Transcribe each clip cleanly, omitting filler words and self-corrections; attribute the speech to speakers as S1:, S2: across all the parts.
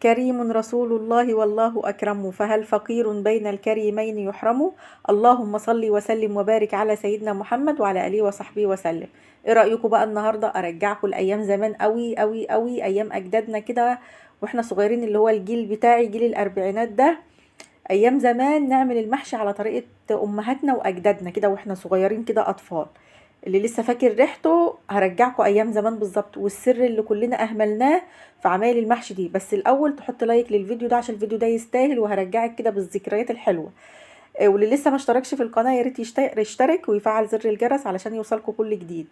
S1: كريم رسول الله والله أكرم، فهل فقير بين الكريمين يحرم؟ اللهم صل وسلم وبارك على سيدنا محمد وعلى آله وصحبه وسلم. ايه رأيكم بقى النهاردة ارجعكم لأيام زمان قوي قوي قوي، أيام أجدادنا كده واحنا صغيرين، اللي هو الجيل بتاعي جيل الأربعينات ده. أيام زمان نعمل المحشي على طريقة أمهاتنا وأجدادنا كده واحنا صغيرين كده أطفال. اللي لسه فاكر ريحته هرجعكم ايام زمان بالظبط، والسر اللي كلنا اهملناه في عمايل المحشي دي. بس الاول تحط لايك للفيديو ده عشان الفيديو ده يستاهل، وهرجعك كده بالذكريات الحلوه. واللي لسه ما اشتركش في القناه يا ريت يشترك ويفعل زر الجرس علشان يوصلكم كل جديد.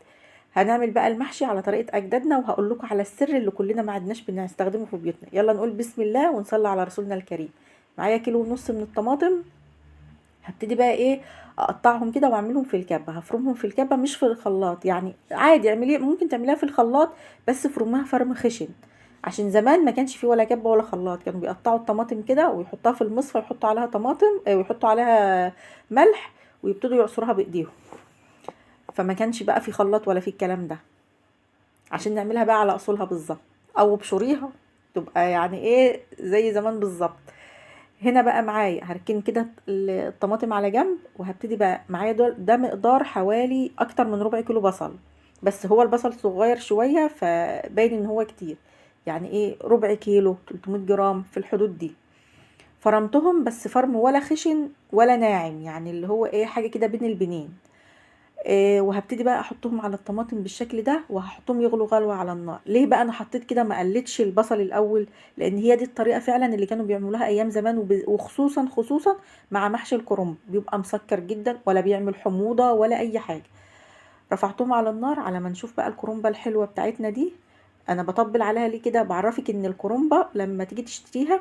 S1: هنعمل بقى المحشي على طريقه اجدادنا، وهقول لكم على السر اللي كلنا ما عدناش بنستخدمه في بيوتنا. يلا نقول بسم الله ونصلي على رسولنا الكريم. معايا كيلو ونص من الطماطم. هبتدي بقى ايه، اقطعهم كده واعملهم في الكبه. هفرمهم في الكبه مش في الخلاط، يعني عادي اعمليه، ممكن تعمليها في الخلاط بس فرمها فرم خشن. عشان زمان ما كانش فيه ولا كبه ولا خلاط، كانوا بيقطعوا الطماطم كده ويحطوها في المصفى، ويحطوا عليها طماطم ويحطوا عليها ملح، ويبتدوا يعصروها بايديهم. فما كانش بقى في خلاط ولا في الكلام ده، عشان نعملها بقى على اصولها بالظبط، او بشوريها تبقى يعني ايه زي زمان بالظبط. هنا بقى معايا هركن كده الطماطم على جنب، وهبتدي بقى معايا ده مقدار حوالي اكتر من ربع كيلو بصل. بس هو البصل صغير شوية فباين ان هو كتير، يعني ايه ربع كيلو 300 جرام في الحدود دي. فرمتهم بس فرم ولا خشن ولا ناعم، يعني اللي هو ايه حاجة كده بين البنين. وهبتدي بقى احطهم على الطماطم بالشكل ده، وهحطهم يغلوا غلوة على النار. ليه بقى انا حطيت كده ما قلتش البصل الاول؟ لان هي دي الطريقة فعلا اللي كانوا بيعملوها ايام زمان، وخصوصا مع محشي الكرنب بيبقى مسكر جدا، ولا بيعمل حموضة ولا اي حاجة. رفعتهم على النار على ما نشوف بقى الكرنبة الحلوة بتاعتنا دي. انا بطبل عليها ليه كده؟ بعرفك ان الكرنبة لما تيجي تشتريها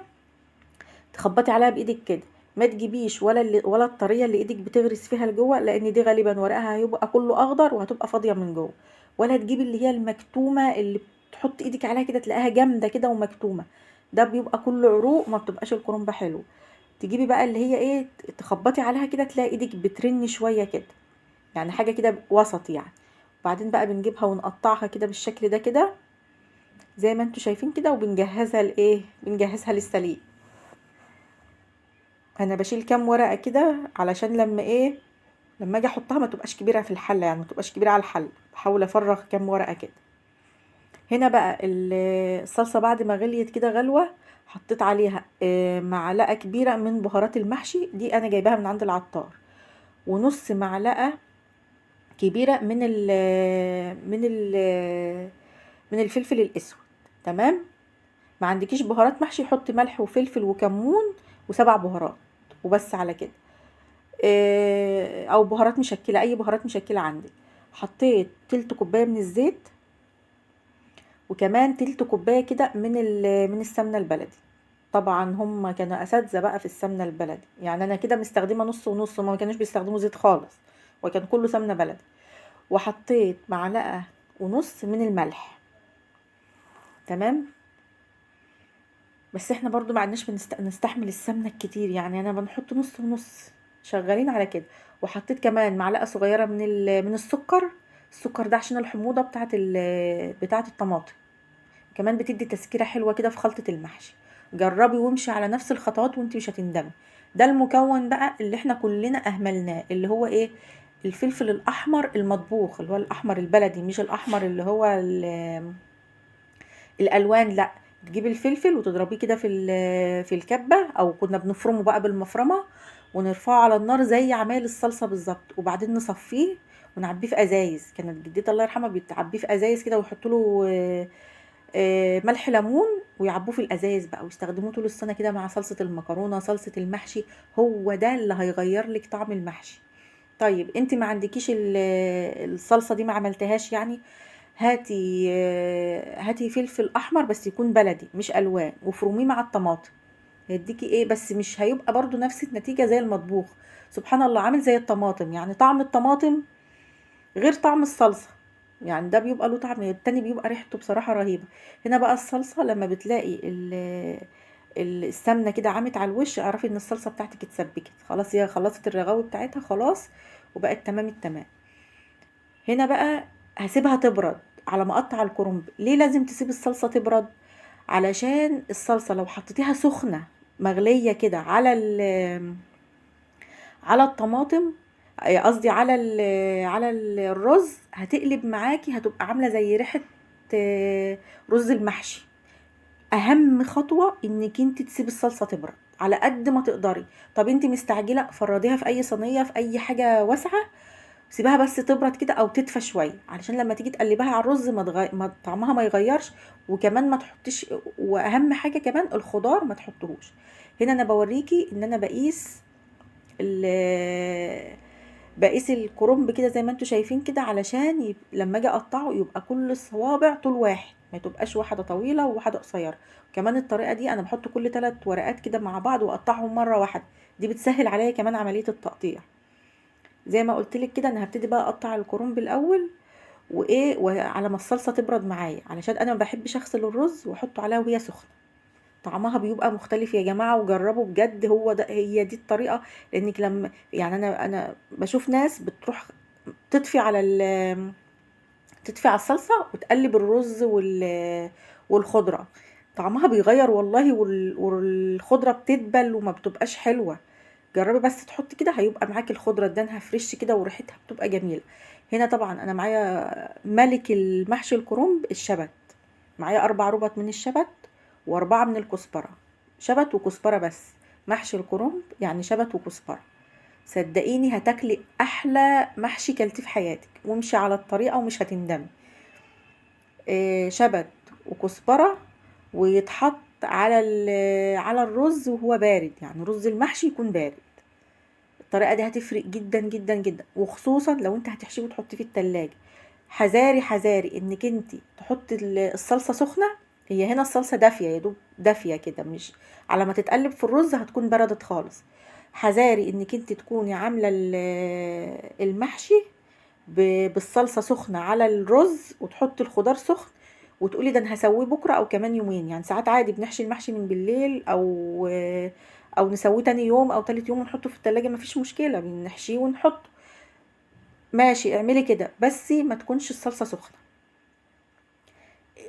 S1: تخبطي عليها بايدك كده، ما تجيبيش ولا الطريه اللي ايدك بتغرس فيها لجوه، لان دي غالبا ورقها هيبقى كله اخضر وهتبقى فاضيه من جوه. ولا تجيبي اللي هي المكتومه اللي تحط ايدك عليها كده تلاقيها جامده كده ومكتومه، ده بيبقى كله عروق، ما بتبقاش الكرنبه حلو. تجيبي بقى اللي هي ايه، تخبطي عليها كده تلاقي ايدك بترن شويه كده، يعني حاجه كده وسط يعني. وبعدين بقى بنجيبها ونقطعها كده بالشكل ده كده زي ما انتوا شايفين كده، وبنجهزها لايه، بنجهزها للسليق. انا بشيل كام ورقه كده علشان لما ايه، لما اجي احطها ما تبقاش كبيره في الحله، يعني ما تبقاش كبيره على الحل. بحاول افرغ كام ورقه كده. هنا بقى الصلصه بعد ما غليت كده غلوه، حطيت عليها معلقه كبيره من بهارات المحشي دي، انا جايباها من عند العطار. ونص معلقه كبيره من الفلفل الاسود. تمام. ما عندكيش بهارات محشي حطي ملح وفلفل وكمون وسبع بهارات وبس على كده. او بهارات مشكله، اي بهارات مشكله عندك. حطيت تلت كوبايه من الزيت، وكمان تلت كوبايه كده من السمنه البلدي. طبعا هم كانوا اساتذه بقى في السمنه البلدي، يعني انا كده مستخدمه نص ونص، ما كانوش بيستخدموا زيت خالص، وكان كله سمنه بلدي. وحطيت معلقه ونص من الملح. تمام. بس احنا برضو ما عدناش نستحمل السمنه الكتير، يعني انا بنحط نص ونص، شغالين على كده. وحطيت كمان معلقه صغيره من السكر. السكر ده عشان الحموضه بتاعه الطماطم، كمان بتدي تسكيره حلوه كده في خلطه المحشي. جربي وامشي على نفس الخطوات وانت مش هتندمي. ده المكون بقى اللي احنا كلنا اهملناه، اللي هو ايه، الفلفل الاحمر المطبوخ، اللي هو الاحمر البلدي، مش الاحمر اللي هو الالوان، لا. تجيبي الفلفل وتضربيه كده في الكبه، او كنا بنفرمه بقى بالمفرمه، ونرفعه على النار زي عمايل الصلصه بالظبط، وبعدين نصفيه ونعبيه في ازايز. كانت جدتي الله يرحمها بتعبيه في ازايز كده، ويحطوا له ملح ليمون، ويعبوه في الازايز بقى، ويستخدموه طول السنه كده مع صلصه المكرونه، صلصه المحشي. هو ده اللي هيغير لك طعم المحشي. طيب انت ما عندكيش الصلصه دي، ما عملتهاش يعني، هاتي فلفل احمر بس يكون بلدي مش الوان، وفروميه مع الطماطم. هيديكي ايه، بس مش هيبقى برضو نفس النتيجة زي المطبوخ. سبحان الله، عامل زي الطماطم، يعني طعم الطماطم غير طعم الصلصة. يعني ده بيبقى له طعم، التاني بيبقى ريحته بصراحة رهيبة. هنا بقى الصلصة لما بتلاقي السمنة كده عمت على الوش، اعرفي ان الصلصة بتاعتك اتسبكت خلاص، هي خلصت الرغاوي بتاعتها خلاص، وبقت تمام التمام. هنا بقى هسيبها تبرد على ما اقطع الكرنب. ليه لازم تسيب الصلصه تبرد؟ علشان الصلصة لو حطيتيها سخنة مغلية كده على على الطماطم، قصدي على الرز، هتقلب معاكي، هتبقى عاملة زي ريحة رز المحشي. اهم خطوة انك انت تسيبي الصلصة تبرد على قد ما تقدري. طب انت مستعجلة، فرديها في اي صينية في اي حاجة واسعة، سيبها بس تبرد كده او تدفى شويه، علشان لما تيجي تقلبها على الرز ما طعمها ما يغيرش. وكمان ما تحطيش، واهم حاجه كمان الخضار ما تحطهوش. هنا انا بوريكي ان انا بقيس الكرنب كده زي ما انتوا شايفين كده، علشان لما اجي اقطعه يبقى كل الصوابع طول واحد، ما تبقاش واحده طويله وواحده قصيره. كمان الطريقه دي انا بحط كل 3 ورقات كده مع بعض واقطعهم مره واحده، دي بتسهل عليا كمان عمليه التقطيع. زي ما قلت لك كده، انا هبتدي بقى اقطع الكرنب الاول، وعلى ما الصلصه تبرد معايا، علشان انا ما بحبش اغسل الرز واحطه عليها وهي سخنه، طعمها بيبقى مختلف يا جماعه، وجربوا بجد، هي دي الطريقه. لانك لما يعني انا بشوف ناس بتروح تطفي على تطفي على الصلصه وتقلب الرز والخضره، طعمها بيغير والله، والخضره بتدبل وما بتبقاش حلوه. جربي بس تحطي كده، هيبقى معاكي الخضره ادانها فريش كده وريحتها بتبقى جميله. هنا طبعا انا معايا ملك المحشي الكرنب الشبت، معايا 4 ربط من الشبت و4 من الكزبره، شبت وكزبره بس. محشي الكرنب يعني شبت وكزبره، صدقيني هتاكلي احلى محشي كلتيه في حياتك، وامشي على الطريقه ومش هتندمي. شبت وكزبره، ويتحط على على الرز وهو بارد، يعني رز المحشي يكون بارد. الطريقه دي هتفرق جدا جدا جدا، وخصوصا لو انت هتحشيه وتحطيه في التلاجة. حذاري حذاري انك انت تحطي الصلصه سخنه، هي هنا الصلصه دافيه يا دوب دافيه كده، مش على ما تتقلب في الرز هتكون بردت خالص. حذاري انك انت تكوني عامله المحشي بالصلصه سخنه على الرز، وتحطي الخضار سخن، وتقولي ده انا هسويه بكره او كمان يومين. يعني ساعات عادي بنحشي المحشي من بالليل، او نسويه تاني يوم او تالت يوم ونحطه في التلاجة، مفيش مشكله، بنحشيه ونحطه. ماشي اعملي كده، بس ما تكونش الصلصه سخنه.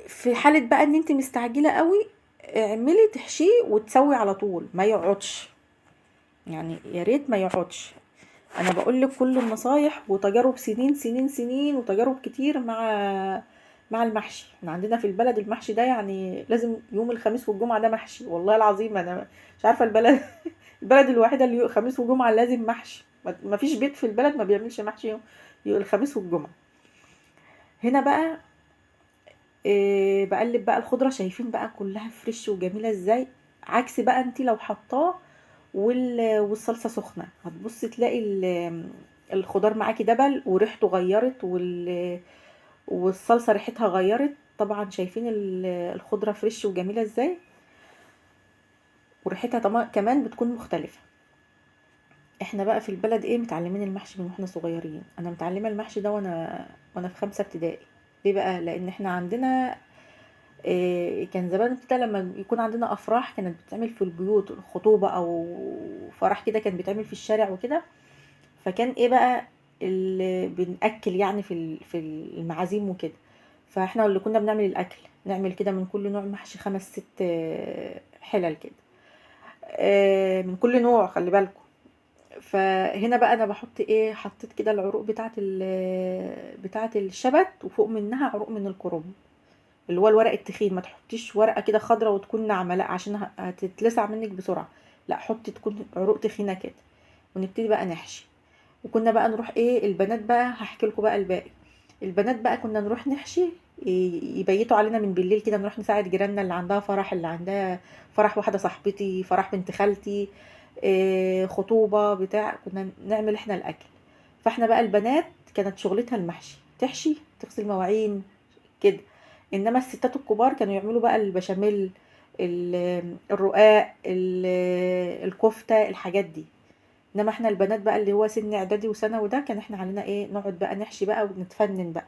S1: في حاله بقى ان انت مستعجله قوي، اعملي تحشيه وتسوي على طول، ما يقعدش، يعني يا ريت ما يقعدش. انا بقول لك كل النصايح وتجارب سنين سنين سنين، وتجارب كتير مع المحشي. احنا عندنا في البلد المحشي ده يعني لازم يوم الخميس والجمعة ده محشي، والله العظيم انا مش عارفة البلد البلد الوحيدة اللي الخميس والجمعة لازم محشي، ما فيش بيت في البلد ما بيعملش محشي يوم الخميس والجمعة. هنا بقى بقلب بقى الخضرة، شايفين بقى كلها فريش وجميلة ازاي، عكس بقى انتي لو حطاه والصلصة سخنة، هتبص تلاقي الخضار معاكي دبل وريحته غيرت، والصلصة ريحتها غيرت. طبعا شايفين الخضرة فريش وجميلة ازاي، وريحتها طبعا كمان بتكون مختلفة. احنا بقى في البلد متعلمين المحشي من واحنا صغيرين، انا متعلمة المحشي ده وانا في 5 ابتدائي. ليه بقى؟ لان احنا عندنا كان زمان كده لما يكون عندنا افراح كانت بتتعمل في البيوت، خطوبة او فرح كده كان بيتعمل في الشارع وكده. فكان بقى اللي بنأكل يعني في المعازيم وكده، فاحنا اللي كنا بنعمل الاكل، نعمل كده من كل نوع محشي 5 6 حلل كده، من كل نوع، خلي بالكم. فهنا بقى انا بحط حطيت كده العروق بتاعه الشبت، وفوق منها عروق من الكرنب، اللي هو الورق التخين. ما تحطيش ورقه كده خضرة وتكون ناعمه، لا، عشان هتتلسع منك بسرعه. لا، حطي تكون عروق تخينه كده، ونبتدي بقى نحشي. وكنا بقى نروح البنات بقى، هحكي لكم بقى الباقي. البنات بقى كنا نروح نحشي، يبيتوا علينا من بالليل كده، نروح نساعد جيراننا اللي عندها فرح، اللي عندها فرح واحده صاحبتي، فرح بنت خالتي، خطوبه بتاع، كنا نعمل احنا الاكل. فاحنا بقى البنات كانت شغلتها المحشي، تحشي تغسل مواعين كده. انما الستات الكبار كانوا يعملوا بقى البشاميل، الرقاق، الكفته، الحاجات دي. انما احنا البنات بقى اللي هو سن اعدادي وثانوي ده، كان احنا علينا نقعد بقى نحشي بقى ونتفنن بقى.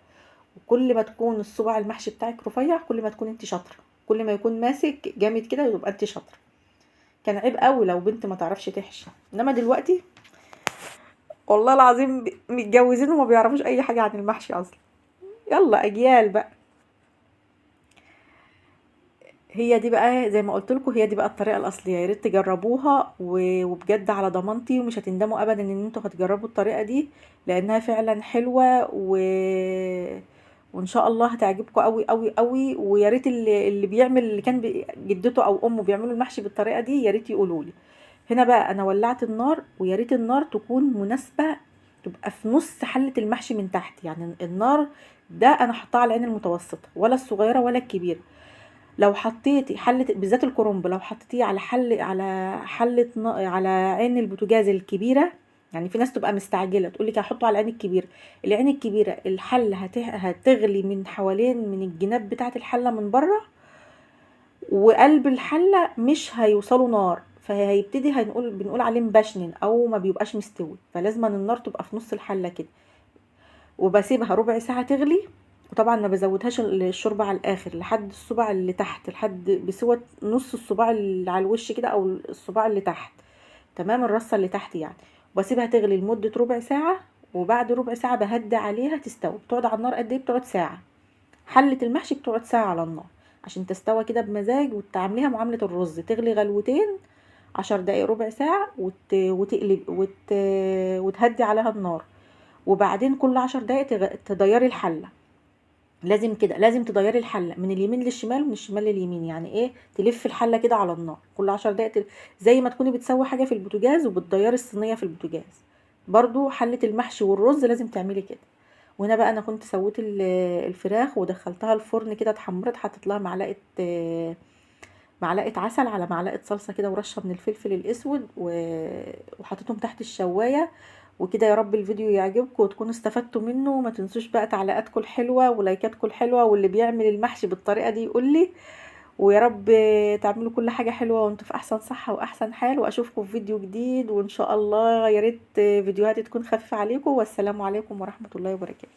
S1: وكل ما تكون الصباع المحشي بتاعك رفيع، كل ما تكون انت شاطره، كل ما يكون ماسك جامد كده يبقى انت شاطره. كان عيب قوي لو بنت ما تعرفش تحشي. انما دلوقتي والله العظيم متجوزين وما بيعرفوش اي حاجه عن المحشي اصلا. يلا اجيال بقى. هي دي بقى زي ما قلت لكم، هي دي بقى الطريقه الاصليه، يا ريت تجربوها وبجد على ضمانتي، ومش هتندموا ابدا ان انتوا هتجربوا الطريقه دي، لانها فعلا حلوه وان شاء الله هتعجبكم قوي قوي قوي. ويا ريت اللي بيعمل، اللي كان جدته او امه بيعملوا المحشي بالطريقه دي، يا ريت يقولوا لي. هنا بقى انا ولعت النار، ويا ريت النار تكون مناسبه، تبقى في نص حله المحشي من تحت، يعني النار ده انا حطها على العين المتوسطه، ولا الصغيره ولا الكبيره. لو حطيتي حلة بالذات الكرنب، لو حطيتيه على على عين البوتاجاز الكبيرة، يعني في ناس تبقى مستعجلة تقول لك هحطه على العين الكبيرة. العين الكبيرة الحلة هتغلي من حوالين من الجناب بتاعة الحلة من بره، وقلب الحلة مش هيوصلوا نار، فهيبتدي بنقول عليه مبشن او ما بيبقاش مستوي، فلازم النار تبقى في نص الحلة كده، وبسيبها ربع ساعة تغلي. وطبعا ما بزودهاش الشوربة على الاخر لحد الصباع اللي تحت، لحد بسوى نص الصباع اللي على الوش كده، او الصباع اللي تحت، تمام، الرصة اللي تحت يعني. واسيبها تغلي لمدة ربع ساعة، وبعد ربع ساعة بهدي عليها تستوي. بتقعد على النار قد ايه؟ بتقعد ساعة. حلة المحشي بتقعد ساعة على النار عشان تستوى كده بمزاج، وتعامليها معاملة الرز، تغلي غلوتين، 10 دقايق ربع ساعة، وتقلب وتهدي عليها النار. وبعدين كل 10 دقايق تديري الحلة. لازم كده، لازم تديري الحله من اليمين للشمال ومن الشمال لليمين، يعني ايه، تلف الحله كده على النار كل 10 دقايق زي ما تكوني بتسوي حاجه في البوتاجاز وبتديري الصينيه في البوتاجاز. برضو حله المحشي والرز لازم تعملي كده. وهنا بقى انا كنت سويت الفراخ ودخلتها الفرن كده، اتحمرت، حطيت لها معلقه عسل على معلقه صلصه كده، ورشه من الفلفل الاسود وحطيتهم تحت الشوايه. وكده يا رب الفيديو يعجبكم وتكونوا استفدتوا منه. وما تنسوش بقى تعليقاتكم الحلوه ولايكاتكم الحلوه، واللي بيعمل المحشي بالطريقه دي يقول لي. ويا رب تعملوا كل حاجه حلوه وانتوا في احسن صحه واحسن حال. واشوفكم في فيديو جديد، وان شاء الله يا ريت فيديوهاتي تكون خفيفه عليكم. والسلام عليكم ورحمه الله وبركاته.